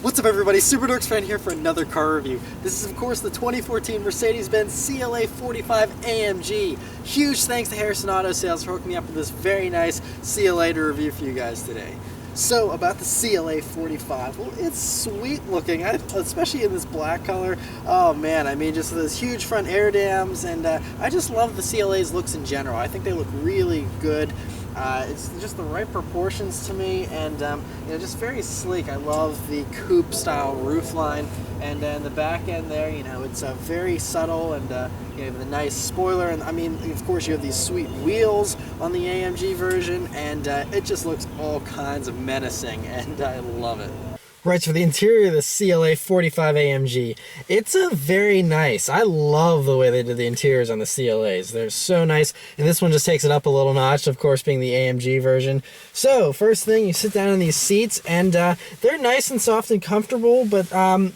What's up everybody, Super Dorks fan here for another car review. This is of course the 2014 Mercedes-Benz CLA45 AMG. Huge thanks to Harrison Auto Sales for hooking me up with this very nice CLA to review for you guys today. So about the CLA45, well, it's sweet looking, especially in this black color. Oh man, I mean, just those huge front air dams, and I just love the CLA's looks in general. I think they look really good. It's just the right proportions to me, and you know, just very sleek. I love the coupe style roofline, and then the back end there, you know, it's very subtle, and you have the nice spoiler, and I mean, of course, you have these sweet wheels on the AMG version, and it just looks all kinds of menacing, and I love it. Right, for the interior of the CLA45 AMG, it's a very nice. I love the way they did the interiors on the CLAs. They're so nice, and this one just takes it up a little notch, of course, being the AMG version. So, first thing, you sit down in these seats, and they're nice and soft and comfortable, but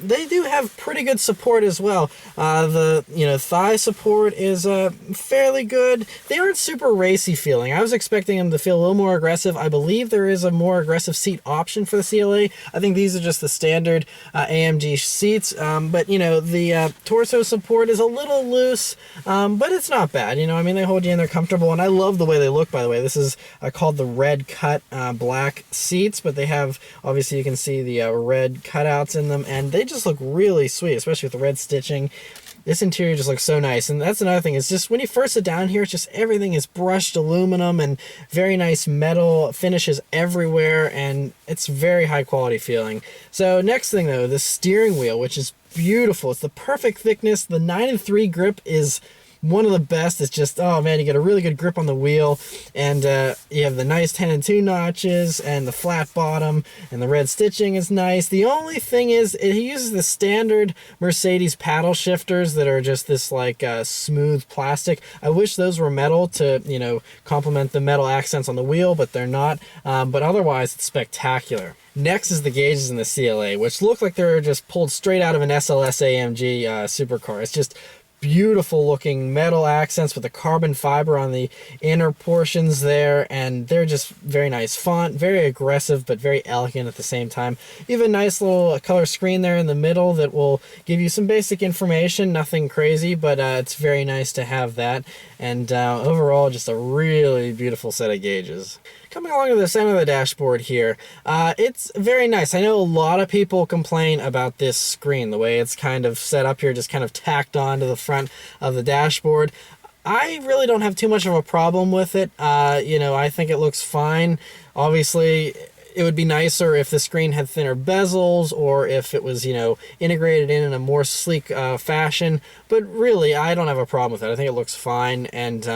they do have pretty good support as well. The thigh support is fairly good. They aren't super racy feeling. I was expecting them to feel a little more aggressive. I believe there is a more aggressive seat option for the CLA. I think these are just the standard AMG seats, but you know, the torso support is a little loose, but it's not bad. You know, I mean, they hold you in, they're comfortable, and I love the way they look, by the way. This is called the red cut black seats, but they have, obviously you can see the red cutouts in them, and they just look really sweet, especially with the red stitching. This interior just looks so nice, and that's another thing. It's just when you first sit down here, it's just everything is brushed aluminum and very nice metal finishes everywhere, and it's very high quality feeling. So next thing though, the steering wheel, which is beautiful. It's the perfect thickness. The 9-3 grip is one of the best. It's just, oh man, you get a really good grip on the wheel, and you have the nice 10-2 notches and the flat bottom, and the red stitching is nice. The only thing is it uses the standard Mercedes paddle shifters that are just this like smooth plastic. I wish those were metal to, you know, complement the metal accents on the wheel, but they're not. But otherwise it's spectacular. Next is the gauges in the CLA, which look like they're just pulled straight out of an SLS AMG supercar. It's just beautiful looking metal accents with the carbon fiber on the inner portions there, and they're just very nice font, very aggressive but very elegant at the same time. You have a nice little color screen there in the middle that will give you some basic information, nothing crazy, but it's very nice to have that, and overall just a really beautiful set of gauges. Coming along to the center of the dashboard here, it's very nice. I know a lot of people complain about this screen, the way it's kind of set up here, just kind of tacked on to the front of the dashboard. I really don't have too much of a problem with it. You know, I think it looks fine. Obviously, it would be nicer if the screen had thinner bezels, or if it was, you know, integrated in a more sleek fashion. But really, I don't have a problem with it. I think it looks fine, and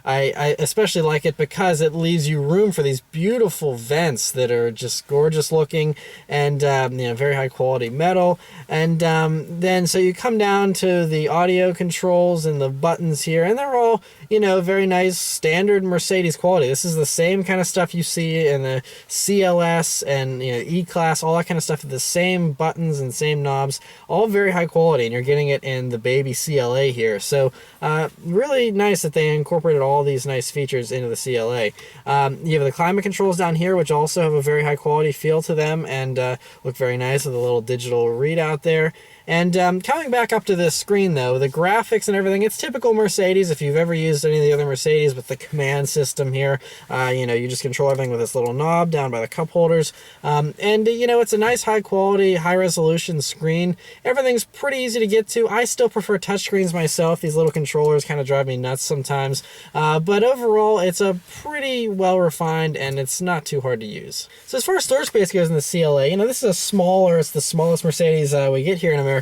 I especially like it because it leaves you room for these beautiful vents that are just gorgeous looking, and you know, very high quality metal. And then so you come down to the audio controls and the buttons here, and they're all, you know, very nice standard Mercedes quality. This is the same kind of stuff you see in the CLS and, you know, E-Class, all that kind of stuff. The same buttons and same knobs, all very high quality, and you're getting it in the baby CLA here. So really nice that they incorporated all these nice features into the CLA. You have the climate controls down here, which also have a very high quality feel to them, and look very nice with a little digital readout there. And coming back up to this screen though, the graphics and everything, it's typical Mercedes. If you've ever used any of the other Mercedes with the command system here, you know, you just control everything with this little knob down by the cup holders. And you know, it's a nice high quality, high resolution screen. Everything's pretty easy to get to. I still prefer touchscreens myself. These little controllers kind of drive me nuts sometimes. But overall, it's a pretty well refined, and it's not too hard to use. So as far as storage space goes in the CLA, you know, this is it's the smallest Mercedes we get here in America,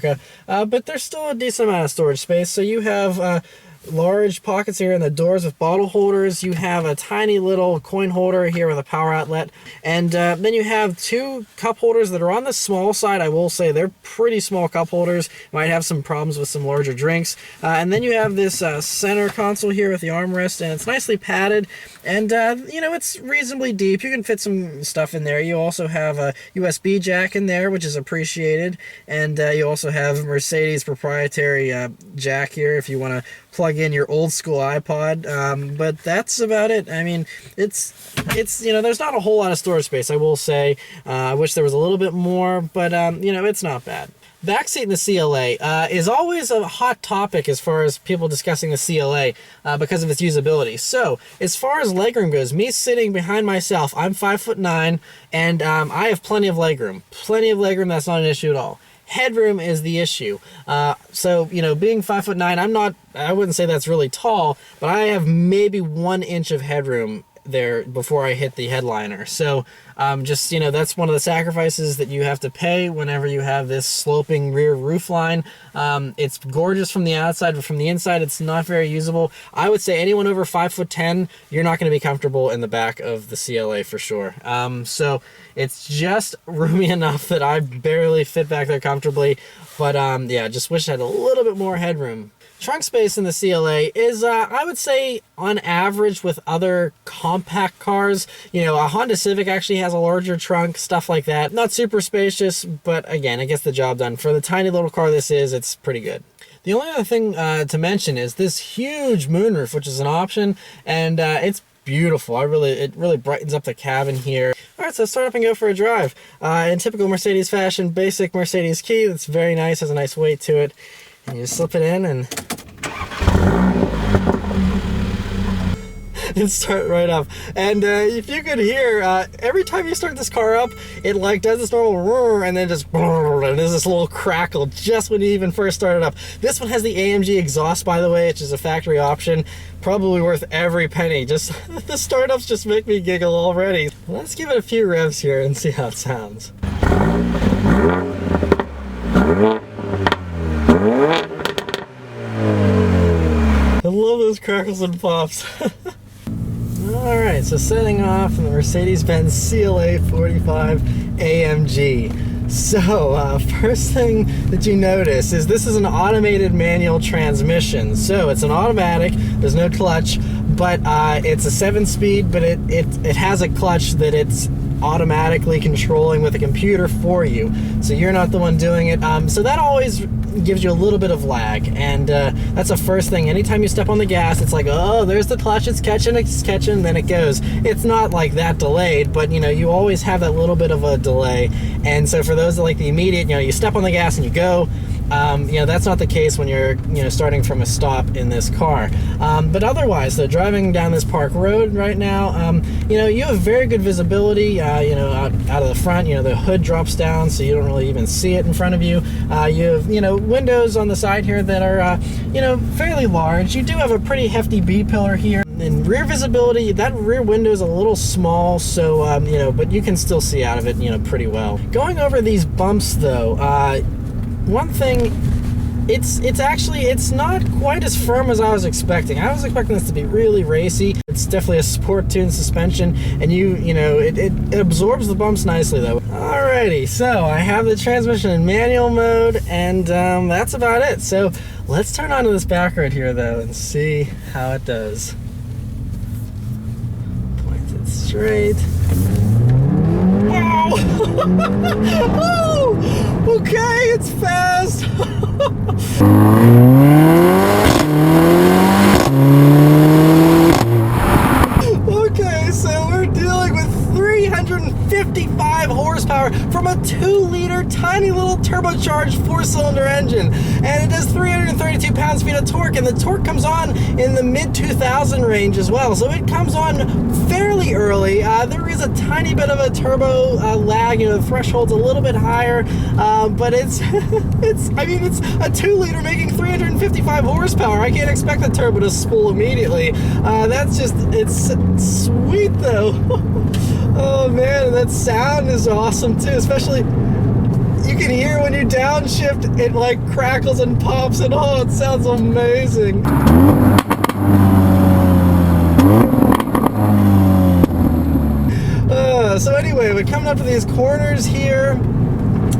but there's still a decent amount of storage space. So you have large pockets here in the doors with bottle holders. You have a tiny little coin holder here with a power outlet. And then you have two cup holders that are on the small side. I will say they're pretty small cup holders. Might have some problems with some larger drinks. And then you have this center console here with the armrest, and it's nicely padded. And, you know, it's reasonably deep. You can fit some stuff in there. You also have a USB jack in there, which is appreciated. And you also have Mercedes proprietary jack here if you want to plug in your old school iPod, but that's about it. I mean, it's you know, there's not a whole lot of storage space, I will say. I wish there was a little bit more, but you know, it's not bad. Backseat in the CLA is always a hot topic as far as people discussing the CLA because of its usability. So, as far as legroom goes, me sitting behind myself, I'm 5'9", and I have plenty of legroom. Plenty of legroom, that's not an issue at all. Headroom is the issue. So, you know, being 5'9", I wouldn't say that's really tall, but I have maybe 1 inch of headroom there before I hit the headliner. So just, you know, that's one of the sacrifices that you have to pay whenever you have this sloping rear roof line. It's gorgeous from the outside, but from the inside it's not very usable. I would say anyone over 5'10", you're not going to be comfortable in the back of the CLA for sure. So it's just roomy enough that I barely fit back there comfortably, but yeah, just wish I had a little bit more headroom. Trunk space in the CLA is, I would say, on average with other compact cars. You know, a Honda Civic actually has a larger trunk, stuff like that. Not super spacious, but again, it gets the job done. For the tiny little car this is, it's pretty good. The only other thing to mention is this huge moonroof, which is an option, and it's beautiful. It really brightens up the cabin here. All right, so let's start up and go for a drive. In typical Mercedes fashion, basic Mercedes key. That's very nice, has a nice weight to it. And you just slip it in and start right up. And if you could hear, every time you start this car up, it like does this normal roar and then just and there's this little crackle just when you even first start it up. This one has the AMG exhaust, by the way, which is a factory option. Probably worth every penny. Just the startups just make me giggle already. Let's give it a few revs here and see how it sounds. I love those crackles and pops. Alright, so setting off in the Mercedes-Benz CLA45 AMG. So, first thing that you notice is this is an automated manual transmission. So, it's an automatic, there's no clutch, but it's a 7-speed, but it has a clutch that it's automatically controlling with a computer for you. So you're not the one doing it. So that always gives you a little bit of lag, and that's the first thing. Anytime you step on the gas, it's like, oh, there's the clutch, it's catching, then it goes. It's not like that delayed, but you know, you always have that little bit of a delay. And so for those that like the immediate, you know, you step on the gas and you go, you know, that's not the case when you're, you know, starting from a stop in this car. But otherwise, though, driving down this park road right now, you know, you have very good visibility, you know, out of the front. You know, the hood drops down, so you don't really even see it in front of you. You have, you know, windows on the side here that are, you know, fairly large. You do have a pretty hefty B-pillar here. And rear visibility, that rear window is a little small, so, you know, but you can still see out of it, you know, pretty well. Going over these bumps, though, one thing, it's not quite as firm as I was expecting. I was expecting this to be really racy. It's definitely a sport tuned suspension, and you know, it absorbs the bumps nicely though. Alrighty, so I have the transmission in manual mode, and that's about it. So let's turn onto this back road here though and see how it does. Point it straight. Wow! Oh, okay, it's fast. Okay, so we're dealing with 355 horsepower from a 2-liter tiny little turbocharged 4-cylinder engine, and it does 332 pounds-feet of torque, and the torque comes on in the mid-2000 range as well, so it comes on fairly early. There is a tiny bit of a turbo lag, you know, the threshold's a little bit higher, but it's I mean, it's a 2-liter making 355 horsepower. I can't expect the turbo to spool immediately. That's just, it's sweet though. Oh man, that sound is awesome too, especially you can hear when you downshift, it like crackles and pops, and oh, it sounds amazing. So anyway, we're coming up to these corners here,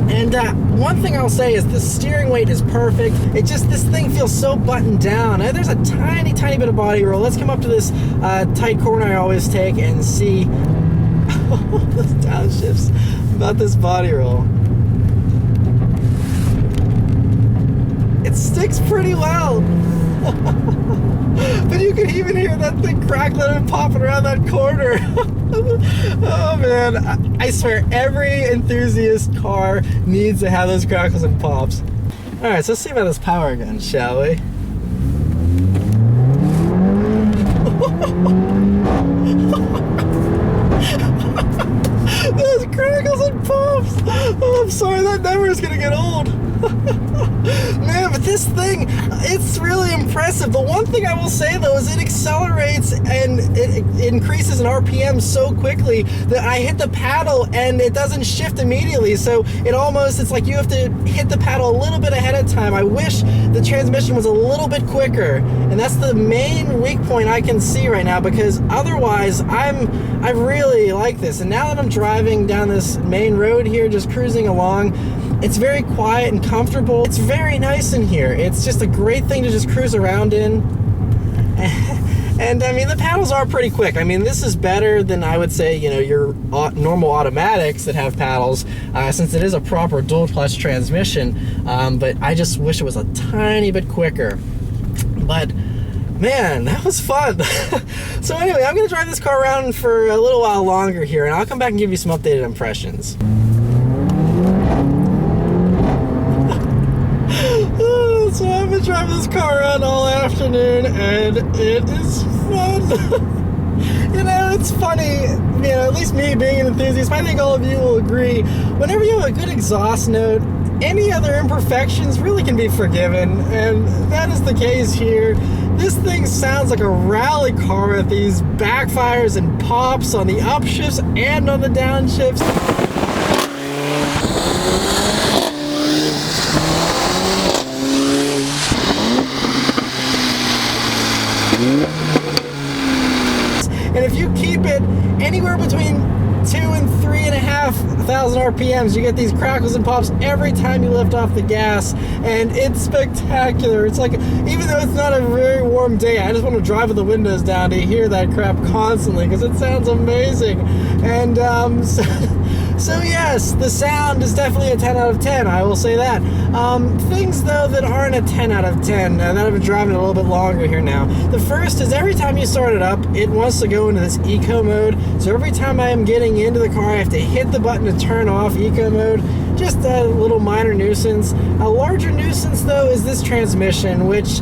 and one thing I'll say is the steering weight is perfect. This thing feels so buttoned down. There's a tiny bit of body roll. Let's come up to this tight corner I always take and see those downshifts about this body roll. It sticks pretty well. But you can even hear that thing crackling and popping around that corner. Oh man, I swear every enthusiast car needs to have those crackles and pops. Alright, so let's see about this power gun, shall we? Those crackles and pops! Oh, I'm sorry, that number is gonna get old. Man, but this thing, it's really impressive. The one thing I will say though is it accelerates and it increases in RPM so quickly that I hit the paddle and it doesn't shift immediately. So it's like you have to hit the paddle a little bit ahead of time. I wish the transmission was a little bit quicker, and that's the main weak point I can see right now, because otherwise I really like this. And now that I'm driving down this main road here, just cruising along, it's very quiet and comfortable. It's very nice in here. It's just a great thing to just cruise around in. And I mean, the paddles are pretty quick. I mean, this is better than, I would say, you know, your normal automatics that have paddles, since it is a proper dual clutch transmission. But I just wish it was a tiny bit quicker. But man, that was fun. So anyway, I'm gonna drive this car around for a little while longer here, and I'll come back and give you some updated impressions. So I've been driving this car around all afternoon, and it is fun. You know, it's funny, you know, at least me being an enthusiast, I think all of you will agree, whenever you have a good exhaust note, any other imperfections really can be forgiven, and that is the case here. This thing sounds like a rally car with these backfires and pops on the upshifts and on the downshifts. And if you keep it anywhere between 2,000 and 3,500 RPMs, you get these crackles and pops every time you lift off the gas, and it's spectacular. It's like, even though it's not a very warm day, I just want to drive with the windows down to hear that crap constantly, because it sounds amazing. And so yes, the sound is definitely a 10 out of 10, I will say that. Things though that aren't a 10 out of 10, that I've been driving a little bit longer here now. The first is every time you start it up, it wants to go into this eco mode. So every time I am getting into the car, I have to hit the button to turn off eco mode. Just a little minor nuisance. A larger nuisance though is this transmission, which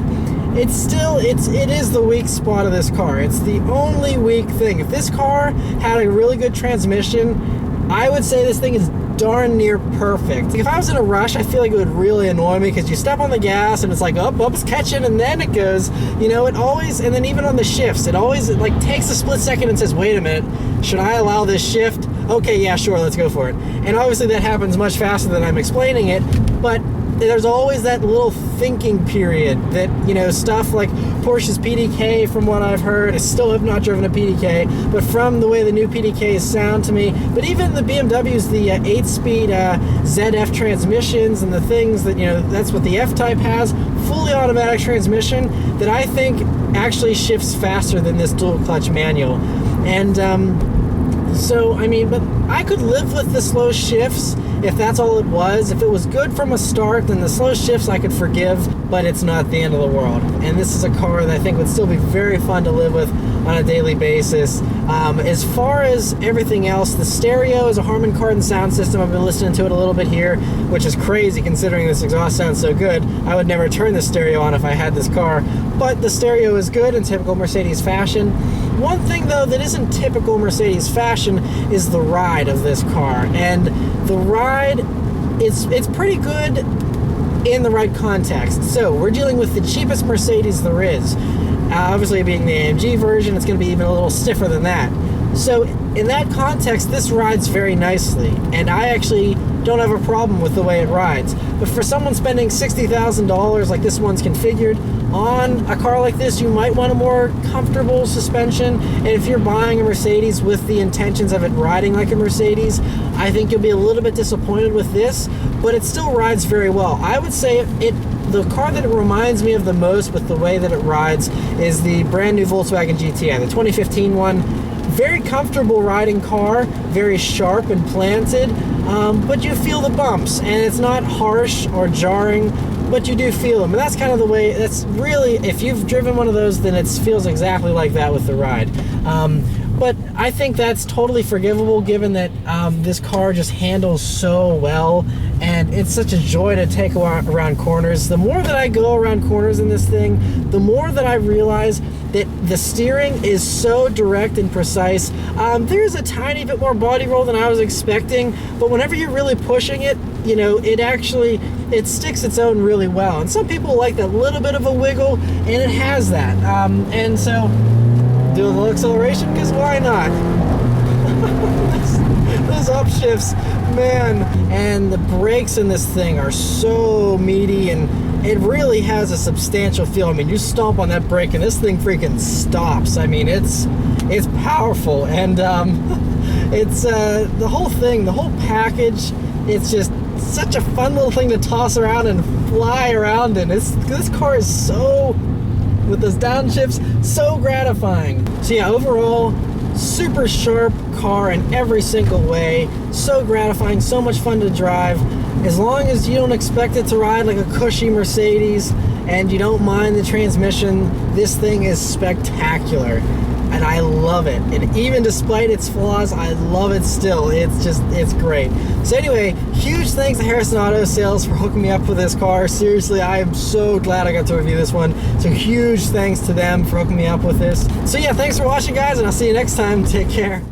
it is the weak spot of this car. It's the only weak thing. If this car had a really good transmission, I would say this thing is darn near perfect. If I was in a rush, I feel like it would really annoy me, because you step on the gas and it's like, up, it's catching, and then it goes, you know, it always, and then even on the shifts, it like takes a split second and says, wait a minute, should I allow this shift? Okay, yeah, sure, let's go for it. And obviously that happens much faster than I'm explaining it, but there's always that little thinking period that, you know, stuff like Porsche's PDK, from what I've heard, I still have not driven a PDK, but from the way the new PDKs sound to me, but even the BMWs, the 8-speed ZF transmissions and the things that, you know, that's what the F-Type has, fully automatic transmission that I think actually shifts faster than this dual clutch manual. And so, I mean, but I could live with the slow shifts if that's all it was. If it was good from a start, then the slow shifts I could forgive, but it's not the end of the world. And this is a car that I think would still be very fun to live with on a daily basis. As far as everything else, the stereo is a Harman Kardon sound system. I've been listening to it a little bit here, which is crazy considering this exhaust sounds so good. I would never turn the stereo on if I had this car, but the stereo is good in typical Mercedes fashion. One thing though that isn't typical Mercedes fashion is the ride of this car, and the ride it's pretty good in the right context. So we're dealing with the cheapest Mercedes there is. Obviously being the AMG version, it's going to be even a little stiffer than that. So in that context, this rides very nicely, and I actually don't have a problem with the way it rides. But for someone spending $60,000 like this one's configured, on a car like this, you might want a more comfortable suspension. And if you're buying a Mercedes with the intentions of it riding like a Mercedes, I think you'll be a little bit disappointed with this, but it still rides very well. I would say the car that it reminds me of the most with the way that it rides is the brand new Volkswagen GTI, the 2015 one. Very comfortable riding car, very sharp and planted, but you feel the bumps, and it's not harsh or jarring, but you do feel them. And that's kind of the way, that's really, if you've driven one of those, then it feels exactly like that with the ride. But I think that's totally forgivable given that this car just handles so well, and it's such a joy to take around corners. The more that I go around corners in this thing, the more that I realize that the steering is so direct and precise. There's a tiny bit more body roll than I was expecting, but whenever you're really pushing it, you know, it sticks its own really well. And some people like that little bit of a wiggle, and it has that. And so, do a little acceleration, because why not? Those upshifts, man. And the brakes in this thing are so meaty, and it really has a substantial feel. I mean, you stomp on that brake and this thing freaking stops. I mean, it's powerful, and it's the whole thing, the whole package. It's just such a fun little thing to toss around and fly around in. This car is so, with those downshifts, so gratifying. So yeah, overall, super sharp car in every single way. So gratifying, so much fun to drive. As long as you don't expect it to ride like a cushy Mercedes and you don't mind the transmission, this thing is spectacular. And I love it. And even despite its flaws, I love it still. It's great. So anyway, huge thanks to Harrison Auto Sales for hooking me up with this car. Seriously, I am so glad I got to review this one. So huge thanks to them for hooking me up with this. So yeah, thanks for watching, guys, and I'll see you next time. Take care.